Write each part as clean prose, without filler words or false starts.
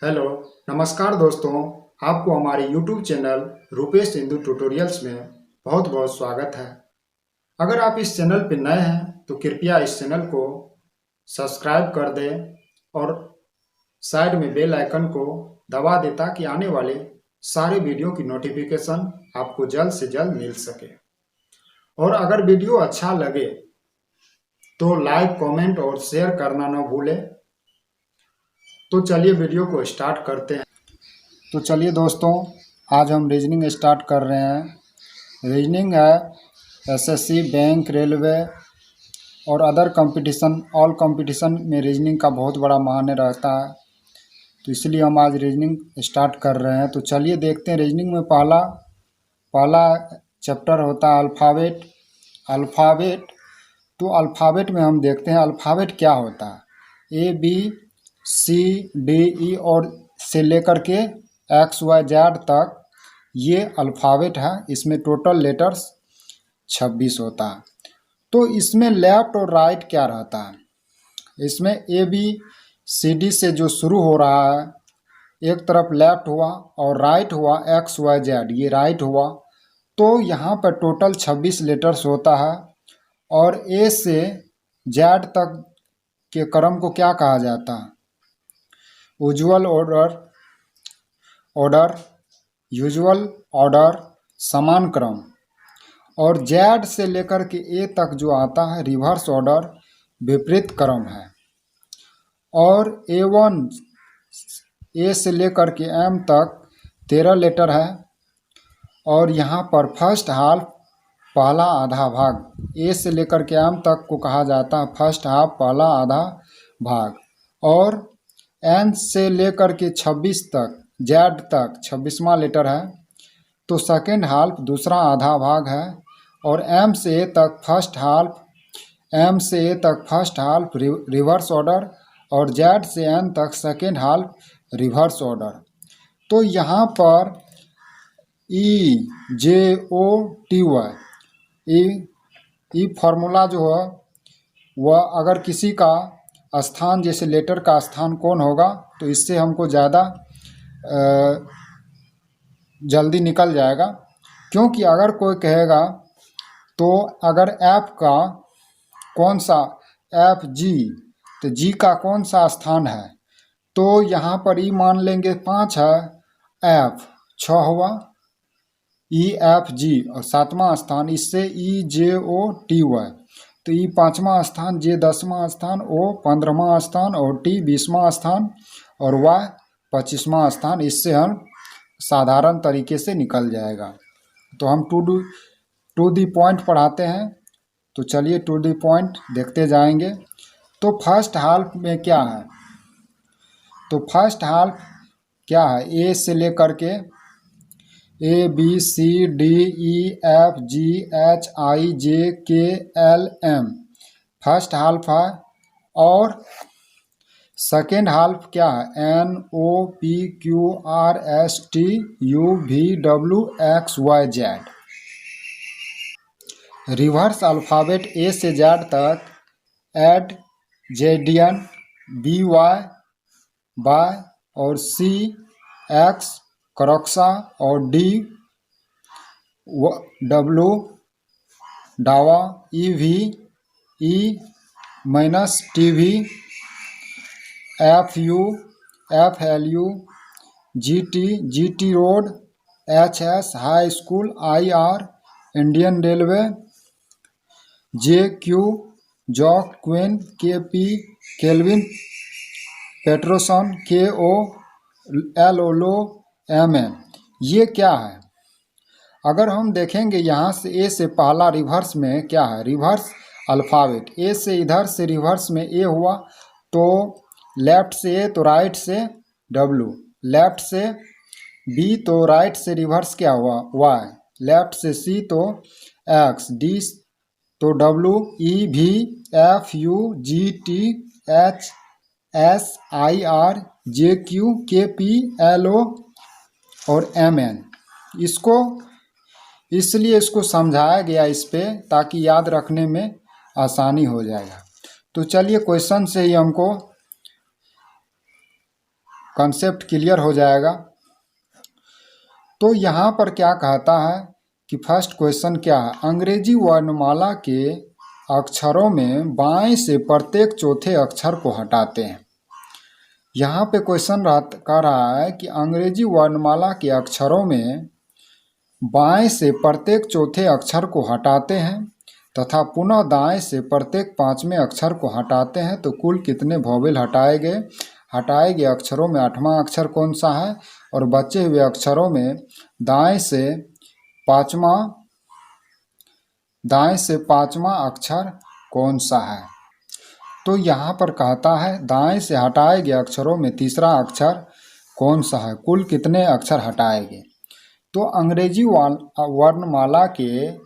Hello, नमस्कार दोस्तों। आपको हमारे YouTube channel Rupesh Hindu tutorials में बहुत बहुत स्वागत है। अगर आप इस चैनल पर नए हैं तो कृपया इस चैनल को सब्सक्राइब कर दें और साइड में बेल आइकन को दबा दें ताकि आने वाले सारे वीडियो की नोटिफिकेशन आपको जल्द से जल्द मिल सके। और अगर वीडियो अच्छा लगे तो लाइक, कमेंट और शेयर करना न भूलें। तो चलिए वीडियो को स्टार्ट करते हैं। तो चलिए दोस्तों, आज हम रीजनिंग स्टार्ट कर रहे हैं। रीजनिंग है एसएससी, बैंक, रेलवे और अदर कंपटीशन, ऑल कंपटीशन में रीजनिंग का बहुत बड़ा मायने रहता है। तो इसलिए हम आज रीजनिंग स्टार्ट कर रहे हैं। तो चलिए देखते हैं। रीजनिंग में पहला चैप्टर होता है अल्फ़ाबेट। तो अल्फ़ाबेट में हम देखते हैं अल्फ़ाबेट क्या होता है। A B C D E और से लेकर के एक्स वाई जेड तक ये अल्फ़ाबेट है। इसमें टोटल लेटर्स 26 होता है। तो इसमें लेफ्ट और राइट क्या रहता है। इसमें ए बी सी डी से जो शुरू हो रहा है, एक तरफ लेफ्ट हुआ और राइट हुआ एक्स वाई जेड, ये राइट हुआ। तो यहाँ पर टोटल 26 लेटर्स होता है। और ए से जेड तक के क्रम को क्या कहा जाता है? यूजुअल ऑर्डर, समान क्रम। और जेड से लेकर के ए तक जो आता है रिवर्स ऑर्डर, विपरीत क्रम है। और A1 ए से लेकर के एम तक 13 लेटर है। और यहाँ पर फर्स्ट हाफ, पहला आधा भाग, ए से लेकर के एम तक को कहा जाता है फर्स्ट हाफ, पहला आधा भाग। और एन से लेकर के 26 तक, जेड तक 26वां लेटर है, तो सेकेंड हाफ, दूसरा आधा भाग है। और एम से ए तक फर्स्ट हाफ, रिवर्स ऑर्डर। और जेड से एन तक सेकेंड हाफ, रिवर्स ऑर्डर। तो यहाँ पर EJOTY, ई फार्मूला जो है वह अगर किसी का स्थान, जैसे लेटर का स्थान कौन होगा, तो इससे हमको ज़्यादा जल्दी निकल जाएगा। क्योंकि अगर कोई कहेगा तो अगर एफ का कौन सा, एफ जी, तो जी का कौन सा स्थान है, तो यहाँ पर ई मान लेंगे 5 है, एफ 6 हुआ, EFG और 7वां स्थान, इससे EJOTY। तो ई 5वां स्थान, जे 10वां स्थान, O 15वां स्थान और T 20वां स्थान और Y 25वां स्थान। इससे हम साधारण तरीके से निकल जाएगा। तो हम टू दी पॉइंट पढ़ाते हैं। तो चलिए टू दी पॉइंट देखते जाएंगे। तो फर्स्ट हाफ में क्या है, तो फर्स्ट हाफ क्या है, ए से लेकर के A B C D E F G H I J K L M first half है। और सेकेंड हाफ क्या है, N O P Q R S T U V W X Y Z। Reverse alphabet ए से Z तक add, जेडियन, B Y और सी x, क्रॉक्सा और D W, डावा, E V, E minus T V, F U, F L U, G T road, H S high school, I R Indian railway, J Q jack queen, K P Kelvin Peterson, K O L O low M M. ये क्या है, अगर हम देखेंगे यहाँ से ए से पहला रिवर्स में क्या है, रिवर्स अल्फ़ाबेट। ए से इधर से रिवर्स में ए हुआ, तो लेफ्ट से ए तो राइट से डब्लू, लेफ्ट से बी तो राइट से रिवर्स क्या हुआ वाई, लेफ्ट से सी तो एक्स, डी तो डब्लू, ई भी, F you, G T H S I R, J Q, के पी एल ओ और एम एन। इसलिए इसको समझाया गया इस पे, ताकि याद रखने में आसानी हो जाएगा। तो चलिए क्वेश्चन से ही हमको कंसेप्ट क्लियर हो जाएगा। तो यहाँ पर क्या कहता है कि फर्स्ट क्वेश्चन क्या है, अंग्रेजी वर्णमाला के अक्षरों में बाएं से प्रत्येक चौथे अक्षर को हटाते हैं। यहाँ पे क्वेश्चन कह रहा है कि अंग्रेजी वर्णमाला के अक्षरों में बाएं से प्रत्येक चौथे अक्षर को हटाते हैं तथा पुनः दाएं से प्रत्येक पांचवें अक्षर को हटाते हैं, तो कुल कितने वोवेल हटाए गए। हटाए गए अक्षरों में आठवां अक्षर कौन सा है और बचे हुए अक्षरों में दाएं से पांचवा अक्षर कौन सा है। तो यहाँ पर कहता है दाएं से हटाए गए अक्षरों में तीसरा अक्षर कौन सा है, कुल कितने अक्षर हटाए गए। तो अंग्रेजी वर्णमाला के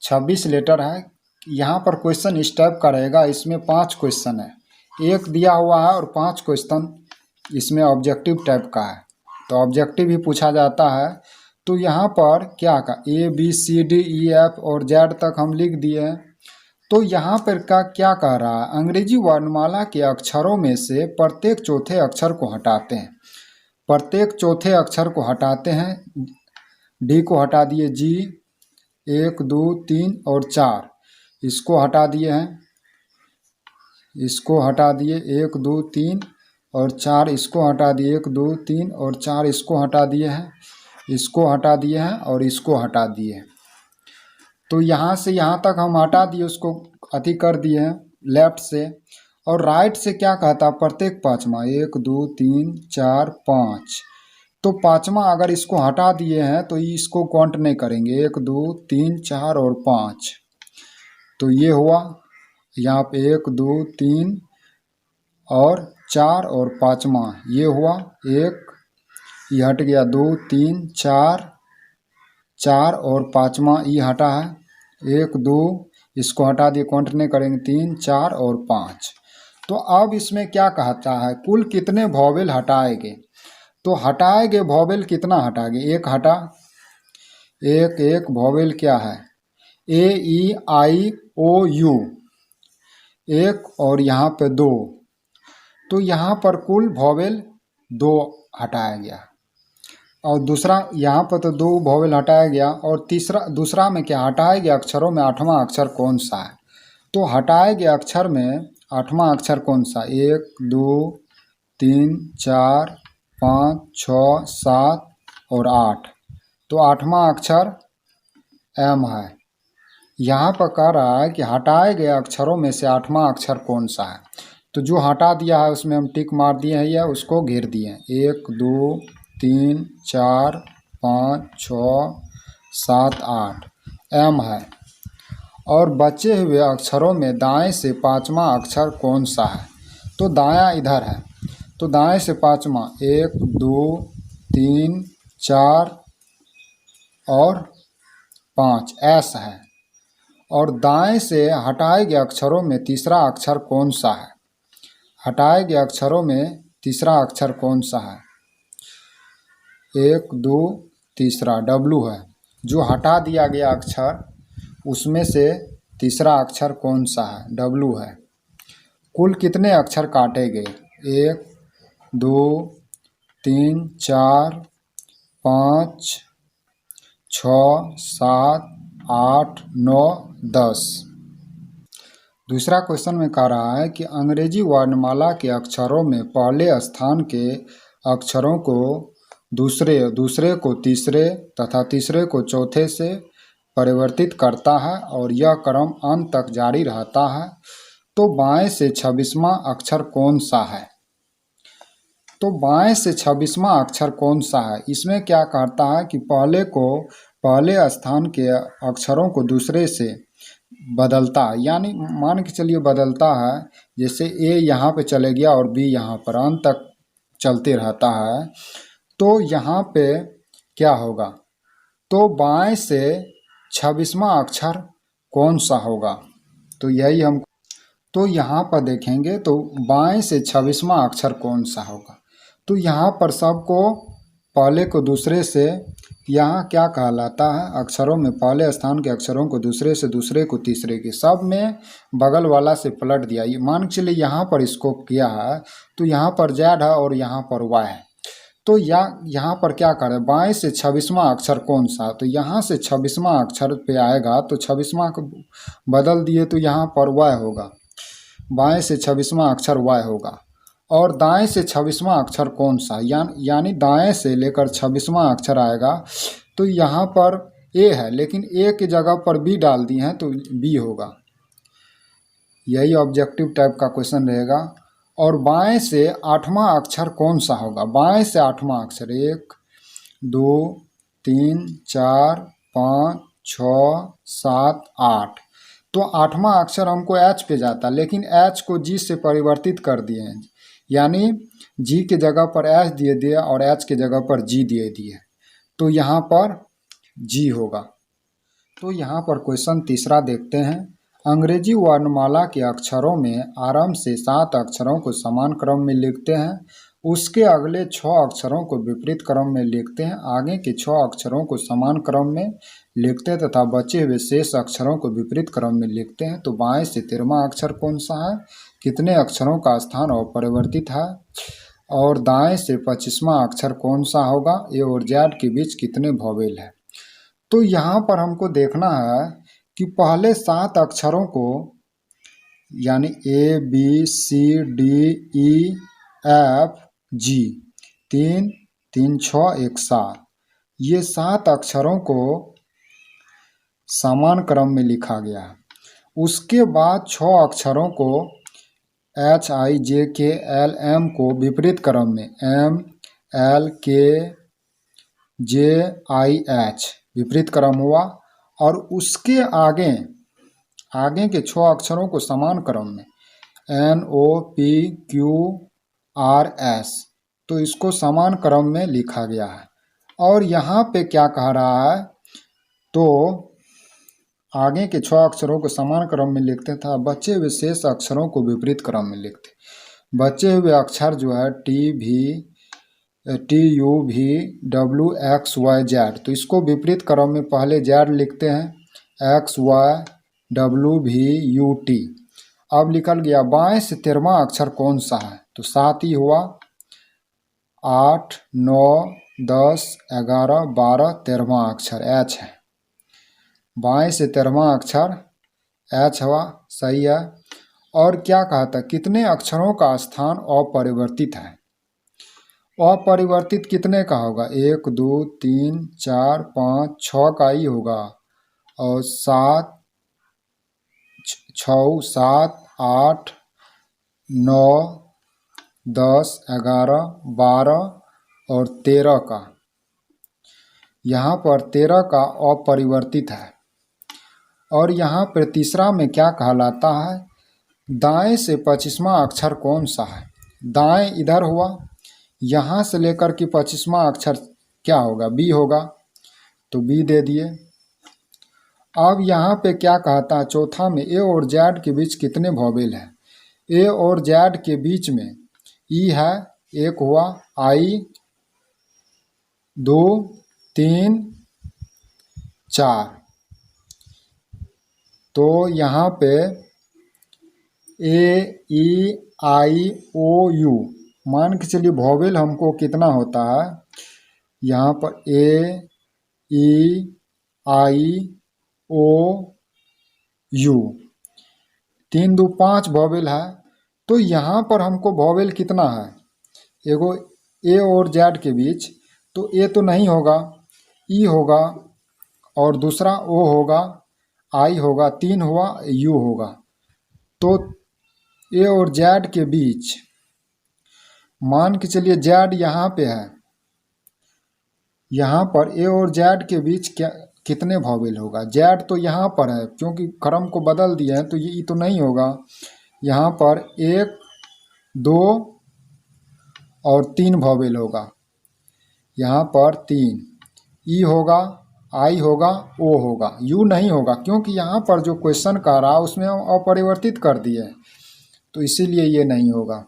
26 लेटर है। यहाँ पर क्वेश्चन इस टाइप का रहेगा, इसमें 5 क्वेश्चन है, एक दिया हुआ है और 5 क्वेश्चन इसमें ऑब्जेक्टिव टाइप का है। तो ऑब्जेक्टिव ही पूछा जाता है। तो यहाँ पर क्या का ABCDEF और Z तक हम लिख दिए हैं। तो यहाँ पर क्या कह रहा है, अंग्रेजी वर्णमाला के अक्षरों में से प्रत्येक चौथे अक्षर को हटाते हैं। प्रत्येक चौथे अक्षर को हटाते हैं। D को हटा दिए, G 1 2 3 और 4 इसको हटा दिए हैं, इसको हटा दिए 1 2 3 और 4 इसको हटा दिए, 1 2 3 और 4 इसको हटा दिए हैं, इसको हटा दिए हैं और इसको हटा दिए हैं। तो यहाँ से यहाँ तक हम हटा दिए, उसको अति कर दिए हैं लेफ्ट से। और राइट से क्या कहता है, प्रत्येक पाँचवा 1 2 3 4 5। तो पाँचवा अगर इसको हटा दिए हैं तो इसको काउंट नहीं करेंगे, 1 2 3 4 और 5। तो ये हुआ यहाँ पे 1 2 3 और 4 और पाँचवा ये हुआ 1, ये हट गया 2 3 4 और पाँचवा ये हटा है 1 2, इसको हटा दिए काउंट नहीं करेंगे, 3 4 और 5। तो अब इसमें क्या कहता है, कुल कितने वोवेल हटाए गए। तो हटाए गए वोवेल कितना हटा गए, एक हटा, एक वोवेल क्या है AEIOU एक और यहाँ पे 2। तो यहाँ पर कुल वोवेल 2 हटाया गया और दूसरा यहाँ पर तो 2 वोवेल हटाया गया। और दूसरा में क्या हटाए गए अक्षरों में आठवां अक्षर कौन सा है। तो हटाए गए अक्षर में आठवां अक्षर कौन सा, 1 2 3 4 5 6 7 और 8। तो आठवां अक्षर M है। यहाँ पर कह रहा है कि हटाए गए अक्षरों में से आठवां अक्षर कौन सा है। तो जो हटा दिया है उसमें हम टिक मार दिए हैं या उसको घेर दिए हैं, 1 2 3 4 5 6 7 8 M है। और बचे हुए अक्षरों में दाएं से पांचवा अक्षर कौन सा है। तो दायां इधर है, तो दाएं से पांचवा 1 2 3 4 और 5 S है। और दाएं से हटाए गए अक्षरों में तीसरा अक्षर कौन सा है। हटाए गए अक्षरों में तीसरा अक्षर कौन सा है, 1 2 तीसरा W है। जो हटा दिया गया अक्षर उसमें से तीसरा अक्षर कौन सा है, W है। कुल कितने अक्षर काटे गए, 1 2 3 4 5 6 7 8 9 10। दूसरा क्वेश्चन में कह रहा है कि अंग्रेजी वर्णमाला के अक्षरों में पहले स्थान के अक्षरों को दूसरे को तीसरे तथा तीसरे को चौथे से परिवर्तित करता है और यह क्रम अंत तक जारी रहता है। तो बाएं से 26वां अक्षर कौन सा है। तो बाएं से 26वां अक्षर कौन सा है। इसमें क्या कहता है कि पहले स्थान के अक्षरों को दूसरे से बदलता है, यानी मान के चलिए बदलता है, जैसे A यहाँ पे चले गया और B यहाँ पर अंत तक चलते रहता है। तो यहाँ पे क्या होगा, तो बाएं से 26वां अक्षर कौन सा होगा। तो यही हम तो यहाँ पर देखेंगे, तो बाएं से 26वां अक्षर कौन सा होगा। तो यहाँ पर सबको पहले को दूसरे से, यहाँ क्या कहलाता है, अक्षरों में पहले स्थान के अक्षरों को दूसरे से दूसरे को तीसरे के, सब में बगल वाला से पलट दिया। ये मान के चलिए यहाँ पर इसको किया है, तो यहाँ पर Z है और यहाँ पर Y है। तो यहाँ पर क्या करें, बाएं से 26वां अक्षर कौन सा, तो यहाँ से 26वां अक्षर पे आएगा तो 26वां को बदल दिए तो यहाँ पर y होगा, बाएं से 26वां अक्षर y होगा। और दाएं से 26वां अक्षर कौन सा, यानी दाएं से लेकर 26वां अक्षर आएगा तो यहाँ पर a है, लेकिन a की जगह पर b डाल दिए हैं तो b होगा। यही ऑब्जेक्टिव टाइप का क्वेश्चन रहेगा। और बाएं से 8वां अक्षर कौन सा होगा, बाएं से 8वां अक्षर 1 2 3 4 5 6 7 8, तो 8वां अक्षर हमको H पे जाता, लेकिन H को G से परिवर्तित कर दिए हैं, यानी G के जगह पर H दे दिए और H के जगह पर G दे दिए, तो यहाँ पर G होगा। तो यहाँ पर क्वेश्चन तीसरा देखते हैं। अंग्रेजी वर्णमाला के अक्षरों में आरंभ से 7 अक्षरों को समान क्रम में लिखते हैं, उसके अगले 6 अक्षरों को विपरीत क्रम में लिखते हैं, आगे के 6 अक्षरों को समान क्रम में लिखते हैं तथा बचे हुए शेष अक्षरों को विपरीत क्रम में लिखते हैं। तो बाएं से 13वां अक्षर कौन सा है, कितने अक्षरों का स्थान अपरिवर्तित है, और दाएं से 25वां अक्षर कौन सा होगा, ए और जेड के बीच कितने वोवेल है। तो यहाँ पर हमको देखना है कि पहले 7 अक्षरों को, यानी A B C D E F G, 3 3 6 1 7, ये 7 अक्षरों को समान क्रम में लिखा गया है। उसके बाद 6 अक्षरों को H I J K L M को विपरीत क्रम में M L K J I H विपरीत क्रम हुआ, और उसके आगे के 6 अक्षरों को समान क्रम में N O P Q R S, तो इसको समान क्रम में लिखा गया है। और यहाँ पे क्या कह रहा है, तो आगे के 6 अक्षरों को समान क्रम में लिखते था, बचे हुए शेष अक्षरों को विपरीत क्रम में लिखते। बचे हुए अक्षर जो है T U V W X Y Z, तो इसको विपरीत क्रम में पहले Z लिखते हैं, X Y W V U T। अब निकल गया बाएं से 13वां अक्षर कौन सा है, तो 7 ही हुआ, 8 9 10 11 12 13वां अक्षर H है, बाएं से 13वां अक्षर H हुआ, सही है। और क्या कहा था, कितने अक्षरों का स्थान अपरिवर्तित है, अपरिवर्तित कितने का होगा, 1 2 3 4 5 6 का ही होगा, और 7 6 7 8 9 10 11 12 और 13 का, यहाँ पर 13 का अपरिवर्तित है। और यहाँ पर तीसरा में क्या कहलाता है, दाएं से 25वां अक्षर कौन सा है, दाएं इधर हुआ, यहाँ से लेकर के 25वां अक्षर क्या होगा, बी होगा, तो बी दे दिए। अब यहाँ पे क्या कहता है, चौथा में ए और जेड के बीच कितने वोवेल हैं, ए और जेड के बीच में ई है, 1 हुआ, आई 2 3 4, तो यहाँ पे ए ई आई ओ यू, मान के चलिए वोवेल हमको कितना होता है, यहाँ पर ए ई आई ओ यू, 3 2 5 वोवेल है। तो यहाँ पर हमको वोवेल कितना है, एगो ए और जेड के बीच, तो ए तो नहीं होगा, ई होगा, और दूसरा ओ होगा, आई होगा, 3 हुआ, यू होगा। तो ए और जेड के बीच मान के चलिए जेड यहाँ पे है, यहाँ पर ए और जेड के बीच क्या कितने वोवेल होगा, जेड तो यहाँ पर है, क्योंकि क्रम को बदल दिए हैं तो ये ई तो नहीं होगा, यहाँ पर 1 2 और 3 वोवेल होगा, यहाँ पर 3, ई होगा, आई होगा, ओ होगा, यू नहीं होगा, क्योंकि यहाँ पर जो क्वेश्चन कह रहा है उसमें हम अपरिवर्तित कर दिए, तो इसीलिए ये नहीं होगा।